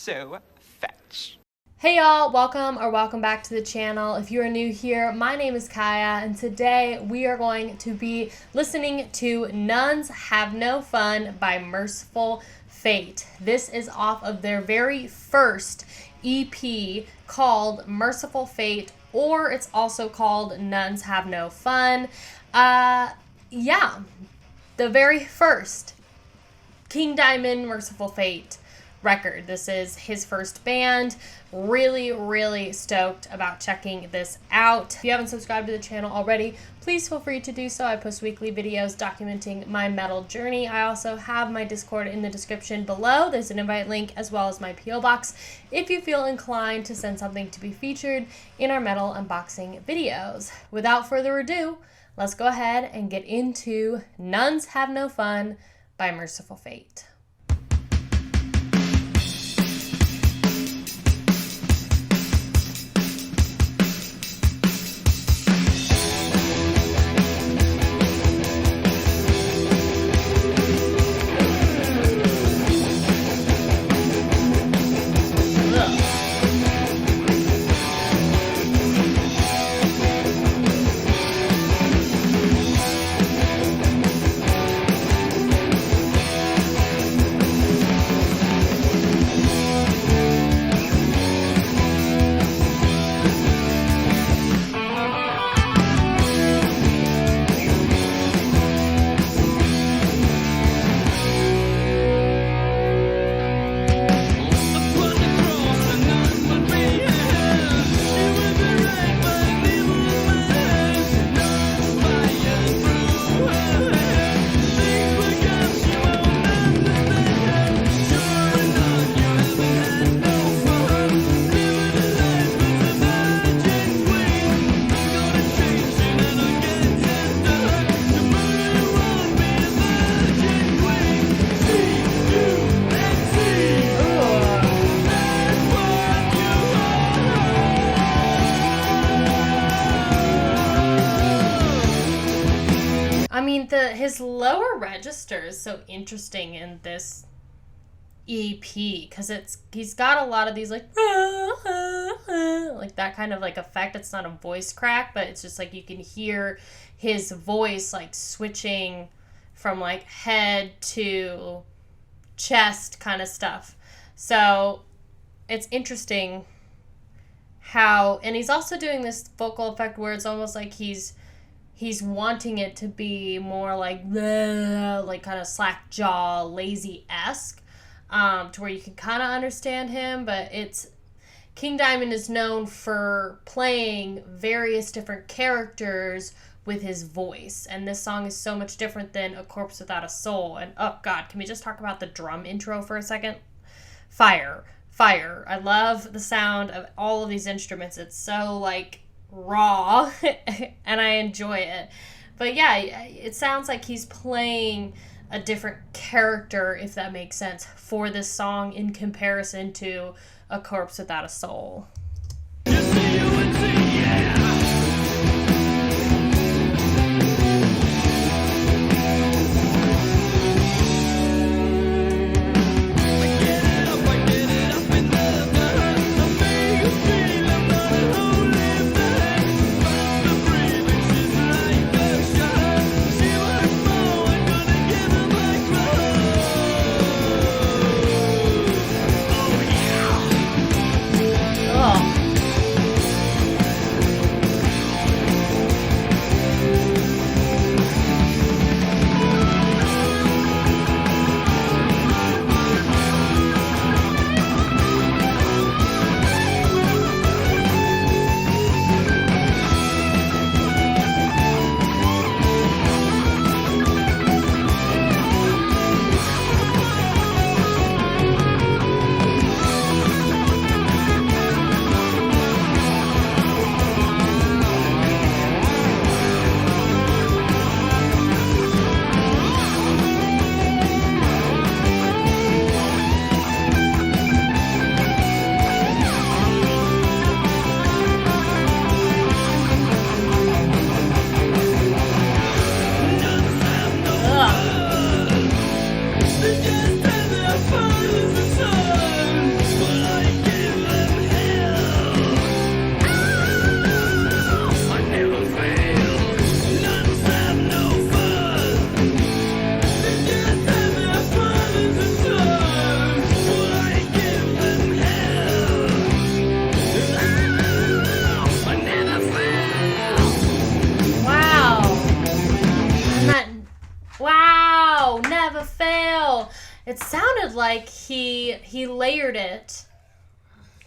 so fetch. Hey y'all, welcome back to the channel. If you are new here, my name is Kaiya, and today we are going to be listening to Nuns Have No Fun by MERCYFUL Fate. This is off of their very first EP called MERCYFUL Fate, or it's also called Nuns Have No Fun. Yeah, the very first King Diamond MERCYFUL Fate record. This is his first band. Really stoked about checking this out. If you haven't subscribed to the channel already, please feel free to do so. I post weekly videos documenting my metal journey. I also have my Discord in the description below. There's an invite link as well as my PO box if you feel inclined to send something to be featured in our metal unboxing videos. Without further ado, let's go ahead and get into Nuns Have No Fun by MERCYFUL Fate. His lower register is so interesting in this EP because he's got a lot of these like that kind of like effect. It's not a voice crack, but it's just like you can hear his voice like switching from like head to chest kind of stuff. So it's interesting how, and he's also doing this vocal effect where it's almost like he's wanting it to be more like bleh, like kind of slack jaw, lazy-esque, to where you can kind of understand him. But it's King Diamond is known for playing various different characters with his voice, and this song is so much different than A Corpse Without a Soul. And oh god, can we just talk about the drum intro for a second? Fire. I love the sound of all of these instruments. It's so like raw and I enjoy it. But yeah, it sounds like he's playing a different character, if that makes sense, for this song in comparison to A Corpse Without a Soul. Oh. tell. It sounded like he layered it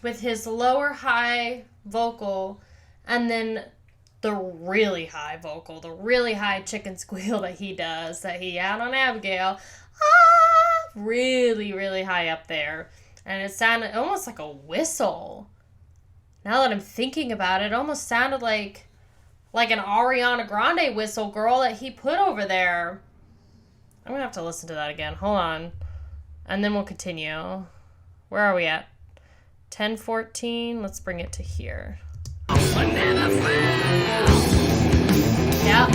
with his lower high vocal and then the really high vocal, the really high chicken squeal that he does, that he had on Abigail. Really, really high up there. And it sounded almost like a whistle. Now that I'm thinking about it, it almost sounded like an Ariana Grande whistle, girl, that he put over there. I'm going to have to listen to that again. Hold on. And then we'll continue. Where are we at? 10:14. Let's bring it to here. Yep.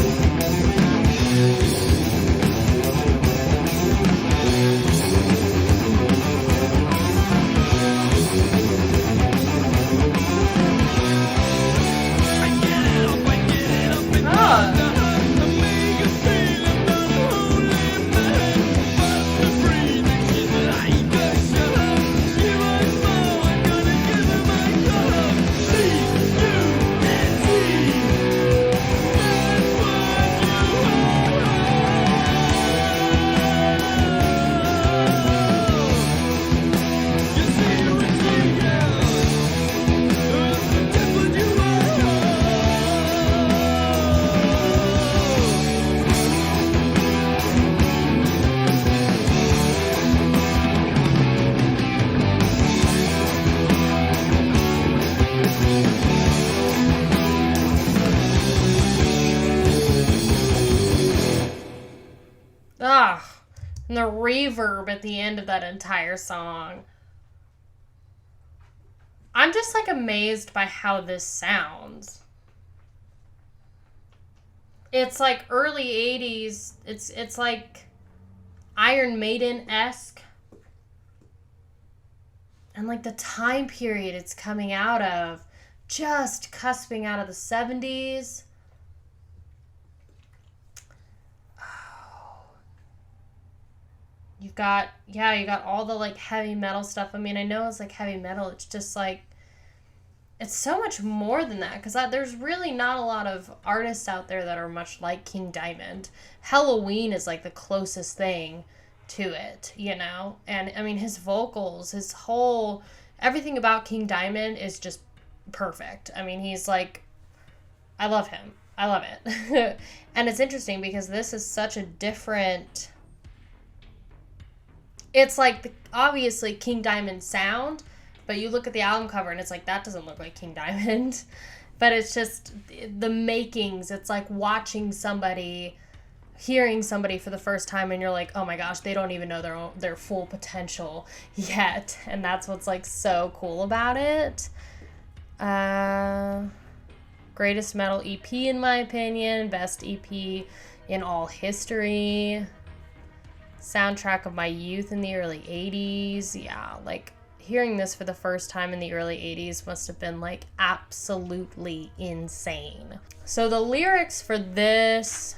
And the reverb at the end of that entire song. I'm just like amazed by how this sounds. It's like early 80s. It's like Iron Maiden-esque. And like the time period it's coming out of, just cusping out of the 70s. You got all the like heavy metal stuff. I mean, I know it's like heavy metal. It's just like, it's so much more than that. Because there's really not a lot of artists out there that are much like King Diamond. Halloween is like the closest thing to it, you know? And I mean, his vocals, his whole, everything about King Diamond is just perfect. I mean, he's like, I love him. I love it. And it's interesting because this is such a different... It's like, obviously, King Diamond sound, but you look at the album cover and it's like, that doesn't look like King Diamond. But it's just the makings. It's like watching somebody, hearing somebody for the first time and you're like, oh my gosh, they don't even know their full potential yet. And that's what's like so cool about it. Greatest metal EP in my opinion. Best EP in all history. Soundtrack of my youth in the early 80s. Yeah, like hearing this for the first time in the early 80s must have been like absolutely insane. So the lyrics for this,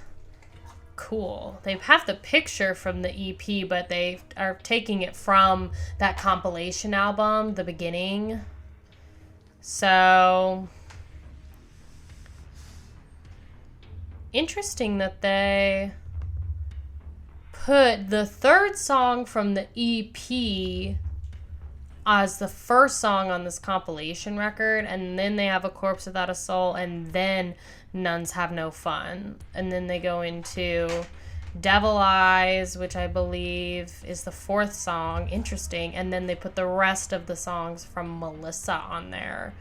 cool. They have the picture from the EP, but they are taking it from that compilation album, The Beginning. So interesting that they put the third song from the EP as the first song on this compilation record, and then they have A Corpse Without a Soul, and then Nuns Have No Fun. And then they go into Devil Eyes, which I believe is the fourth song. Interesting. And then they put the rest of the songs from Melissa on there.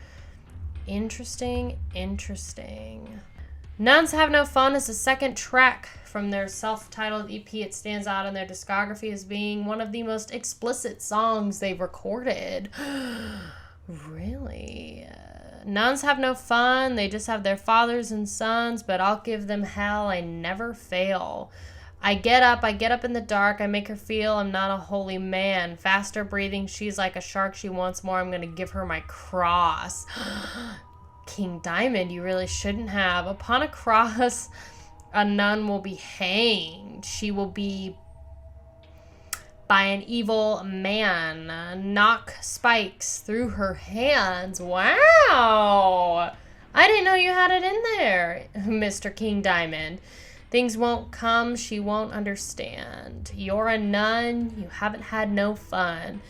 Interesting. Nuns Have No Fun is the second track from their self-titled EP. It stands out in their discography as being one of the most explicit songs they've recorded. Really? Nuns have no fun. They just have their fathers and sons, but I'll give them hell. I never fail. I get up in the dark. I make her feel I'm not a holy man. Faster breathing. She's like a shark. She wants more. I'm going to give her my cross. King Diamond, you really shouldn't have. Upon a cross, a nun will be hanged. She will be by an evil man. Knock spikes through her hands. Wow. I didn't know you had it in there, Mr. King Diamond. Things won't come, she won't understand. You're a nun, you haven't had no fun.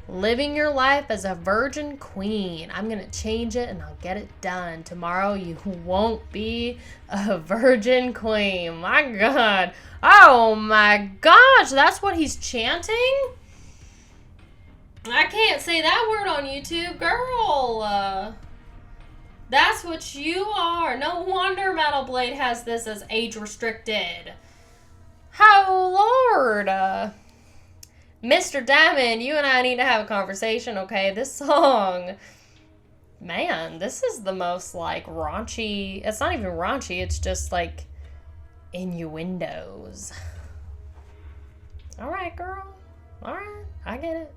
Living your life as a virgin queen. I'm gonna change it and I'll get it done. Tomorrow you won't be a virgin queen. My God. Oh my gosh, that's what he's chanting? I can't say that word on YouTube, girl. That's what you are. No wonder Metal Blade has this as age restricted. Oh Lord. Mr. Diamond, you and I need to have a conversation, okay? This song, man, this is the most, like, raunchy. It's not even raunchy. It's just, like, innuendos. All right, girl. All right. I get it.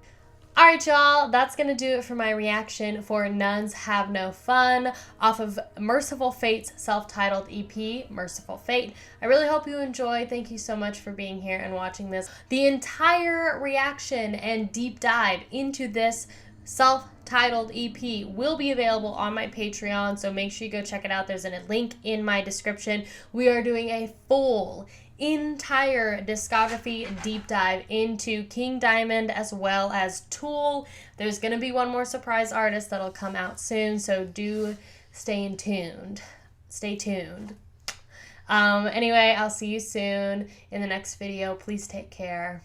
All right, y'all, that's going to do it for my reaction for Nuns Have No Fun off of Mercyful Fate's self-titled EP, Mercyful Fate. I really hope you enjoy. Thank you so much for being here and watching this. The entire reaction and deep dive into this self-titled EP will be available on my Patreon, so make sure you go check it out. There's a link in my description. We are doing a full entire discography deep dive into King Diamond as well as Tool. There's going to be one more surprise artist that'll come out soon, so do stay tuned. Stay tuned. Anyway, I'll see you soon in the next video. Please take care.